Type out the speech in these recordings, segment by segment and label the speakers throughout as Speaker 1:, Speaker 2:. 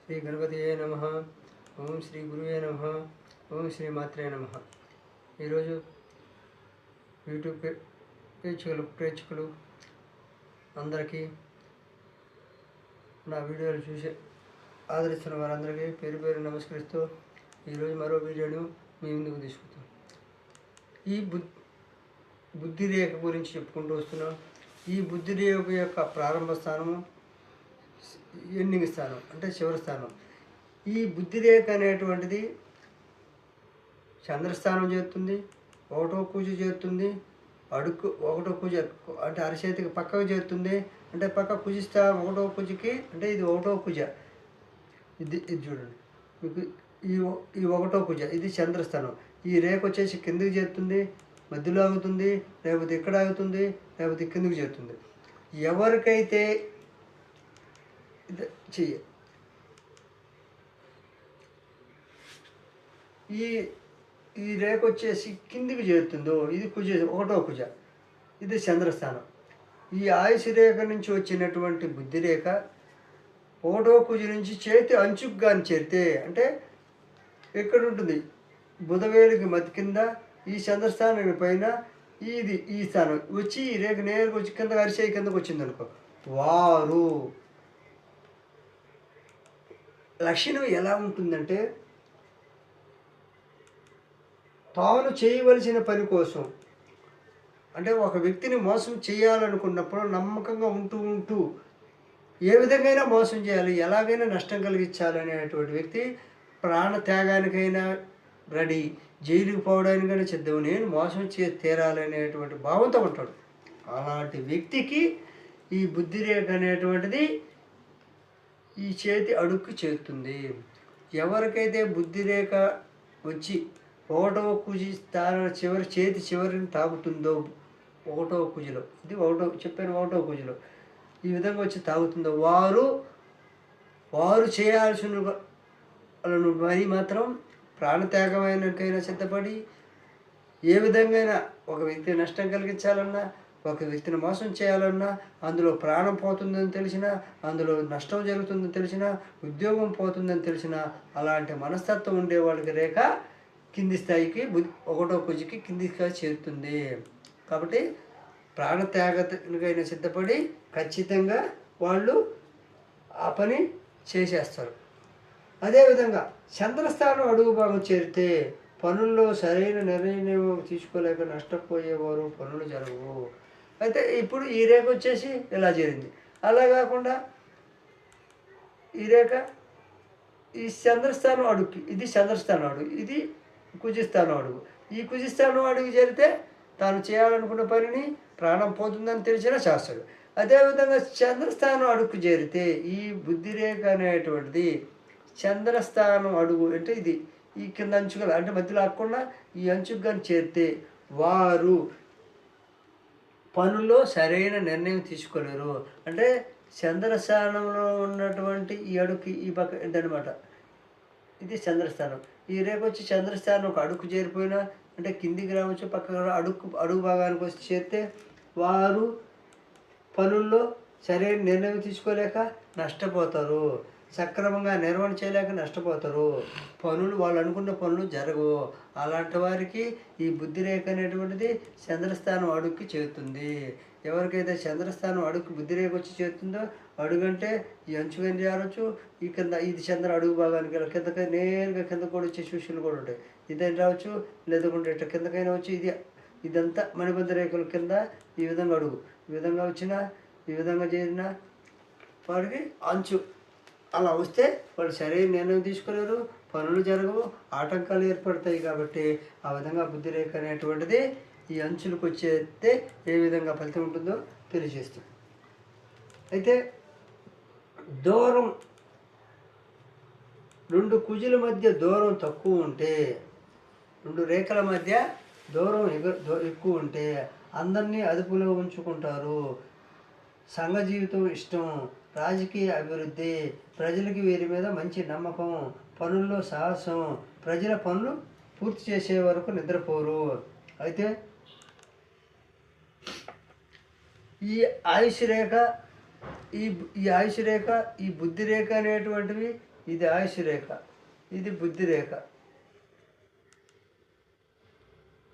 Speaker 1: శ్రీ గణపతియే నమః. ఓం శ్రీ గురువే నమః. ఓం శ్రీ మాత్రే నమః. ఈరోజు యూట్యూబ్ ప్రేక్షకులు అందరికీ, నా వీడియోలు చూసి ఆదరిస్తున్న వారందరికీ పేరు పేరు నమస్కరిస్తూ ఈరోజు మరో వీడియోను మీ ముందుకు తీసుకుంటాం. ఈ బుద్ధి రేఖ గురించి చెప్పుకుంటూ వస్తున్నాం. ఈ బుద్ధి రేఖ యొక్క ప్రారంభ స్థానము, ఎండింగ్ స్థానం అంటే చివరి స్థానం. ఈ బుద్ధి రేఖ అనేటువంటిది చంద్రస్థానం చేరుతుంది, ఒకటో పూజ చేరుతుంది, ఒకటో పూజ అంటే అరచేతికి పక్కకు చేరుతుంది. అంటే పక్క పూజిస్తా ఒకటో పూజకి, అంటే ఇది ఒకటో పూజ. ఇది చూడండి, మీకు ఈ ఒకటో పూజ, ఇది చంద్రస్థానం. ఈ రేఖ వచ్చేసి కిందికి చేరుతుంది, మధ్యలో ఆగుతుంది, లేకపోతే ఇక్కడ ఆగుతుంది, లేకపోతే కిందికి చేరుతుంది. ఎవరికైతే చెయ్యి ఈ రేఖ వచ్చేసి కిందికి చేరుతుందో, ఇది కుజ, ఒకటో కుజ, ఇది చంద్రస్థానం. ఈ ఆయుష్ రేఖ నుంచి వచ్చినటువంటి బుద్ధి రేఖ ఒకటో కుజ నుంచి చేతి అంచుకు కానీ చేరితే, అంటే ఎక్కడ ఉంటుంది, బుధవేలుకి మధ్య కింద ఈ చంద్రస్థానం పైన ఈ స్థానం వచ్చి ఈ రేఖ నేరుగా వచ్చి కింద అరిచేయి కిందకు వచ్చింది అనుకో, వారు లక్షణం ఎలా ఉంటుందంటే, తాను చేయవలసిన పని కోసం, అంటే ఒక వ్యక్తిని మోసం చేయాలనుకున్నప్పుడు నమ్మకంగా ఉంటూ ఏ విధంగా మోసం చేయాలి, ఎలాగైనా నష్టం కలిగించాలి అనేటువంటి వ్యక్తి ప్రాణత్యాగానికైనా రెడీ, జైలుకి పోవడానికైనా సిద్ధం, నేను మోసం తీరాలనేటువంటి భావంతో ఉంటాడు. అలాంటి వ్యక్తికి ఈ బుద్ధి రేఖ అనేటువంటిది ఈ చేతి అడుక్కు చేరుతుంది. ఎవరికైతే బుద్ధి రేఖ వచ్చి ఒకటవ కుజి స్థానం చేతి చివరిని తాగుతుందో, ఒకటవ కుజిలో, ఇది ఒకటవ కుజిలో ఈ విధంగా వచ్చి తాగుతుందో, వారు చేయాల్సిన పని మాత్రం ప్రాణత్యాగమైనకైనా సిద్ధపడి, ఏ విధంగా ఒక వ్యక్తి నష్టం కలిగించాలన్నా, ఒక వ్యక్తిని మోసం చేయాలన్నా, అందులో ప్రాణం పోతుందని తెలిసినా, అందులో నష్టం జరుగుతుందని తెలిసినా, ఉద్యోగం పోతుందని తెలిసినా, అలాంటి మనస్తత్వం ఉండే వాళ్ళకి రేఖ కింది స్థాయికి ఒకటో కుజికి కిందికి చేరుతుంది. కాబట్టి ప్రాణత్యాగకైనా సిద్ధపడి ఖచ్చితంగా వాళ్ళు ఆ పని చేసేస్తారు. అదేవిధంగా చంద్రస్థానం అడుగు భాగం చేరితే పనుల్లో సరైన నిర్ణయం తీసుకోలేక నష్టపోయేవారు, పనులు జరగవు. అయితే ఇప్పుడు ఈ రేఖ వచ్చేసి ఇలా చేరింది. అలా కాకుండా ఈ రేఖ ఈ చంద్రస్థానం అడుగుకి, ఇది చంద్రస్థానం అడుగు, ఇది కుజిస్థానం అడుగు. ఈ కుజిస్థానం అడుగు చేరితే తాను చేయాలనుకున్న పనిని ప్రాణం పోతుందని తెలిసినా చేస్తాడు. అదేవిధంగా చంద్రస్థానం అడుగు చేరితే ఈ బుద్ధి రేఖ అనేటువంటిది చంద్రస్థానం అడుగు, అంటే ఇది ఈ కింద అంచుగా, అంటే మధ్యలో ఆకుండా ఈ అంచుకు కానీ చేరితే వారు పనుల్లో సరైన నిర్ణయం తీసుకోలేరు. అంటే చంద్రస్థానంలో ఉన్నటువంటి ఈ అడుగు ఈ పక్క ఇదనమాట, ఇది చంద్రస్థానం. ఈ రేపు వచ్చి చంద్రస్థానం ఒక అడుగు చేరిపోయినా, అంటే కిందికి రావచ్చు, పక్క అడుగు భాగానికి వచ్చి చేరితే వారు పనుల్లో సరైన నిర్ణయం తీసుకోలేక నష్టపోతారు, సక్రమంగా నిర్వహణ చేయలేక నష్టపోతారు, వాళ్ళు అనుకున్న పనులు జరగవు. అలాంటి వారికి ఈ బుద్ధి రేఖ అనేటువంటిది చంద్రస్థానం అడుగుకి చేరుతుంది. ఎవరికైతే చంద్రస్థానం అడుగు బుద్ధి రేఖ వచ్చి చేరుతుందో, అడుగంటే ఈ అంచుగా చేరవచ్చు, ఈ కింద ఇది చంద్ర అడుగు భాగానికి కిందకి నేరుగా కింద కూడా వచ్చే సూచనలు కూడా ఉంటాయి. ఇదైనా రావచ్చు, లేదంటే ఇట్లా కిందకైనా వచ్చి ఇదంతా మణిబద్ధ రేఖల కింద ఈ విధంగా అడుగు, ఈ విధంగా వచ్చినా, ఈ విధంగా చేరినా వాడికి అంచు అలా వస్తే వాళ్ళు సరైన నిర్ణయం తీసుకోలేరు, పనులు జరగవు, ఆటంకాలు ఏర్పడతాయి. కాబట్టి ఆ విధంగా బుద్ధి రేఖ అనేటువంటిది ఈ అంచులకు వచ్చేస్తే ఏ విధంగా ఫలితం ఉంటుందో తెలియజేస్తుంది. అయితే దూరం, రెండు కుజుల మధ్య దూరం తక్కువ ఉంటే, రెండు రేఖల మధ్య దూరం ఎక్కువ ఉంటే అందరినీ అదుపులో ఉంచుకుంటారు, సంఘ జీవితం ఇష్టం, రాజకీయ అభివృద్ధి, ప్రజలకి వీరి మీద మంచి నమ్మకం, పనుల్లో సాహసం, ప్రజల పనులు పూర్తి చేసే వరకు నిద్రపోరు. అయితే ఈ ఆయుష్ రేఖ ఈ ఆయుష్ రేఖ, ఈ బుద్ధి రేఖ అనేటువంటివి ఇది ఆయుష్ రేఖ, ఇది బుద్ధి రేఖ.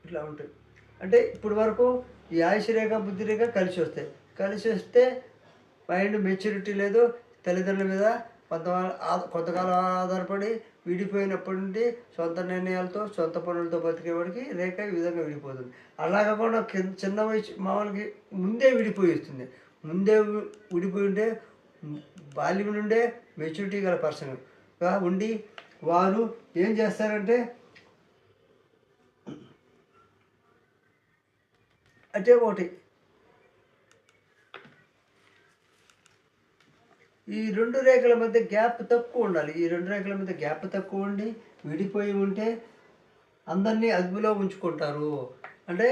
Speaker 1: ఇట్లా ఉంటుంది. అంటే ఇప్పుడు వరకు ఈ ఆయుష్ రేఖ బుద్ధి రేఖ కలిసి వస్తాయి. కలిసి వస్తే మైండ్ మెచ్యూరిటీ లేదు, తల్లిదండ్రుల మీద కొంతకాలం ఆధారపడి విడిపోయినప్పటి నుండి సొంత నిర్ణయాలతో సొంత పనులతో బతికేవాడికి రేఖ ఈ విధంగా విడిపోతుంది. అలా కాకుండా చిన్న వయసు మామూలుకి ముందే విడిపోయి వస్తుంది. ముందే విడిపోయి ఉంటే బాల్యం నుండే మెచ్యూరిటీ గల పర్సన్గా ఉండి వారు ఏం చేస్తారంటే అంటే ఒకటి ఈ రెండు రేఖల మధ్య గ్యాప్ తక్కువ ఉండాలి. ఈ రెండు రేఖల మధ్య గ్యాప్ తక్కువ ఉండి విడిపోయి ఉంటే అందరినీ అదుపులో ఉంచుకుంటారు. అంటే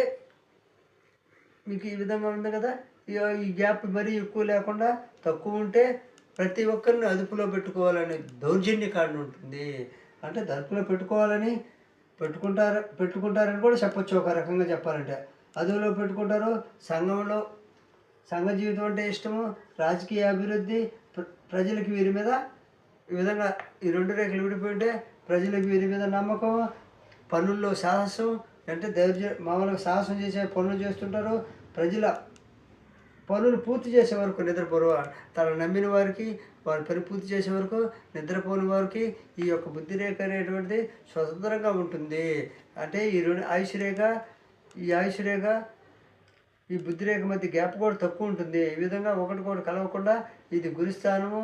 Speaker 1: మీకు ఈ విధంగా ఉంది కదా, ఈ గ్యాప్ మరీ ఎక్కువ లేకుండా తక్కువ ఉంటే ప్రతి ఒక్కరిని అదుపులో పెట్టుకోవాలనే దౌర్జన్య కారణం ఉంటుంది. అంటే అదుపులో పెట్టుకోవాలని పెట్టుకుంటారని కూడా చెప్పొచ్చు. ఒక రకంగా చెప్పాలంటే అదుపులో పెట్టుకుంటారు. సంఘ జీవితం అంటే ఇష్టము, రాజకీయ అభివృద్ధి, ప్రజలకు వీరి మీద ఈ విధంగా ఈ రెండు రేఖలు విడిపోయింటే ప్రజలకు వీరి మీద నమ్మకం, పనుల్లో సాహసం, అంటే మామూలుగా సాహసం చేసే పనులు చేస్తుంటారు. ప్రజల పనులు పూర్తి చేసే వరకు నిద్రపోరు. తను నమ్మిన వారికి వారి పని పూర్తి చేసే వరకు నిద్రపోని వారికి ఈ యొక్క బుద్ధి రేఖ అనేటువంటిది స్వతంత్రంగా ఉంటుంది. అంటే ఈ రెండు ఆయుష్ రేఖ, ఈ ఆయుష్ రేఖ ఈ బుద్ధి రేఖ మధ్య గ్యాప్ కూడా తక్కువ ఉంటుంది. ఈ విధంగా ఒకటికొకటి కలవకుండా ఇది గురుస్థానము,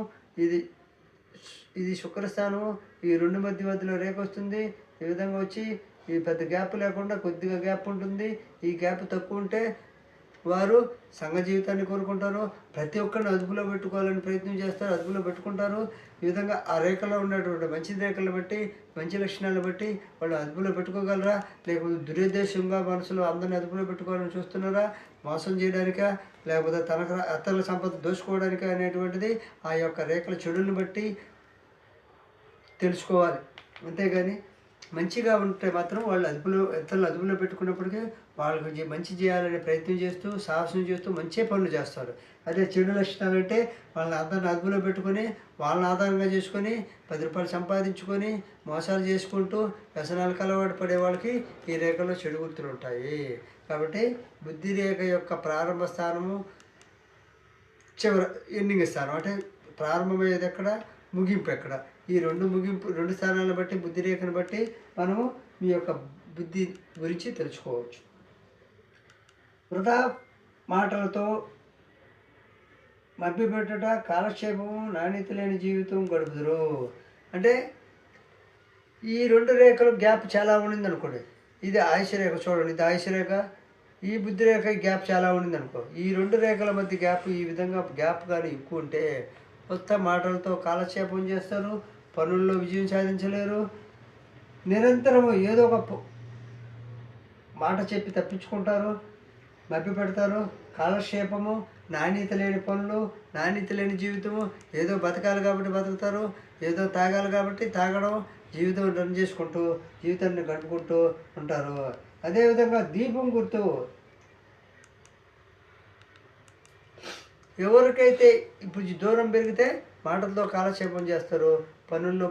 Speaker 1: ఇది శుక్రస్థానము, ఈ రెండు మధ్యలో రేఖ వస్తుంది. ఈ విధంగా వచ్చి ఈ పెద్ద గ్యాప్ లేకుండా కొద్దిగా గ్యాప్ ఉంటుంది. ఈ గ్యాప్ తక్కువ ఉంటే వారు సంఘ జీవితాన్ని కోరుకుంటారు. ప్రతి ఒక్కరిని అదుపులో పెట్టుకోవాలని ప్రయత్నం చేస్తారు, అదుపులో పెట్టుకుంటారు. ఈ విధంగా ఆ రేఖలో ఉన్నటువంటి మంచి రేఖలను బట్టి, మంచి లక్షణాలను బట్టి వాళ్ళు అదుపులో పెట్టుకోగలరా, లేకపోతే దురుద్దేశంగా మనసులో అందరిని అదుపులో పెట్టుకోవాలని చూస్తున్నారా, మోసం చేయడానికా, లేకపోతే అత్తల సంపద దోచుకోవడానికా అనేటువంటిది ఆ యొక్క రేఖల చెడుని బట్టి తెలుసుకోవాలి. అంతేగాని మంచిగా ఉంటే మాత్రం వాళ్ళు ఇతరులను అదుపులో పెట్టుకున్నప్పటికీ వాళ్ళకి మంచి చేయాలనే ప్రయత్నం చేస్తూ సాహసం చేస్తూ మంచి పనులు చేస్తారు. అదే చెడు లక్షణాలు అంటే వాళ్ళని అందరిని అదుపులో పెట్టుకొని వాళ్ళని ఆధారంగా చేసుకొని 10 రూపాయలు సంపాదించుకొని మోసాలు చేసుకుంటూ వ్యసనాలకు అలవాటు పడే వాళ్ళకి ఈ రేఖలో చెడు గుర్తులు ఉంటాయి. కాబట్టి బుద్ధి రేఖ యొక్క ప్రారంభ స్థానము, ఎండింగ్ స్థానం, అంటే ప్రారంభమయ్యేది ఎక్కడ, ముగింపు ఎక్కడ, ఈ రెండు స్థానాలను బట్టి బుద్ధి రేఖను బట్టి మనము మీ యొక్క బుద్ధి గురించి తెలుసుకోవచ్చు. వృధా మాటలతో మభ్యపెట్టుట, కాలక్షేపము, నాణ్యత లేని జీవితం గడుపుదురు. అంటే ఈ రెండు రేఖలు గ్యాప్ చాలా ఉండింది అనుకోండి. ఇది ఆయుష రేఖ చూడండి, ఇది ఆయుష రేఖ, ఈ బుద్ధి రేఖ గ్యాప్ చాలా ఉండింది అనుకో. ఈ రెండు రేఖల మధ్య గ్యాప్ ఈ విధంగా గ్యాప్ కానీ ఎక్కువ ఉంటే కొత్త మాటలతో కాలక్షేపం చేస్తారు, పనుల్లో విజయం సాధించలేరు. నిరంతరము ఏదో ఒక మాట చెప్పి తప్పించుకుంటారు, మభ్యపెడతారు. కాలక్షేపము, నాణ్యత లేని పనులు, నాణ్యత లేని జీవితము. ఏదో బతకాలి కాబట్టి బతుకుతారు, ఏదో తాగాలి కాబట్టి తాగడం, జీవితం రన్ చేసుకుంటూ జీవితాన్ని గడుపుకుంటూ ఉంటారు. అదేవిధంగా దీపం గుర్తు, ఎవరికైతే ఇప్పుడు దూరం పెరిగితే మాటలతో కాలక్షేపం చేస్తారు, పనుల్లో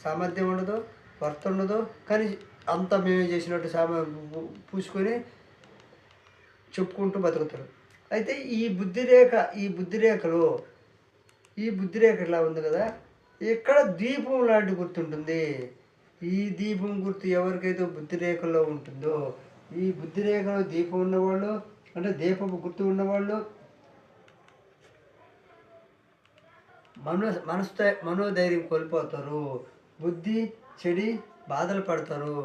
Speaker 1: సామర్థ్యం ఉండదు, వర్త ఉండదు, కానీ అంతా మేమే చేసినట్టు పూసుకొని చెప్పుకుంటూ బతుకుతారు. అయితే ఈ బుద్ధి రేఖ ఇలా ఉంది కదా, ఇక్కడ దీపం లాంటి గుర్తుంటుంది. ఈ దీపం గుర్తు ఎవరికైతే బుద్ధి రేఖలో ఉంటుందో, ఈ బుద్ధి రేఖలో దీపం ఉన్నవాళ్ళు, అంటే దీపపు గుర్తు ఉన్నవాళ్ళు మనోధైర్యం కోల్పోతారు, బుద్ధి చెడి బాధలు పడతారు.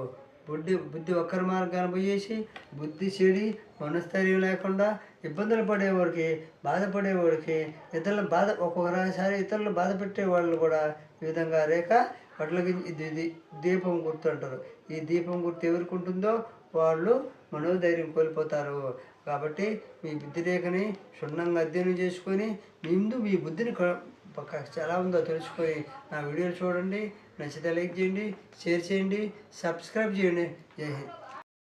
Speaker 1: బుద్ధి ఒక్కరి మార్గాన్ని పోయేసి బుద్ధి చెడి మనస్థైర్యం లేకుండా ఇబ్బందులు పడేవాడికి, బాధపడేవాడికి, ఒక్కొక్కసారి ఇతరులను బాధ పెట్టే వాళ్ళు కూడా ఈ విధంగా రేఖ వాటికి ఇది దీపం గుర్తు అంటారు. ఈ దీపం గుర్తు ఎవరికి ఉంటుందో వాళ్ళు మనోధైర్యం కోల్పోతారు. కాబట్టి మీ బుద్ధి రేఖని క్షుణ్ణంగా అధ్యయనం చేసుకొని మీ బుద్ధిని ఎలా ఉందో తెలుసుకొని నా వీడియోలు చూడండి. నచ్చితే లైక్ చేయండి, షేర్ చేయండి, సబ్స్క్రైబ్ చేయండి. జై హింద్.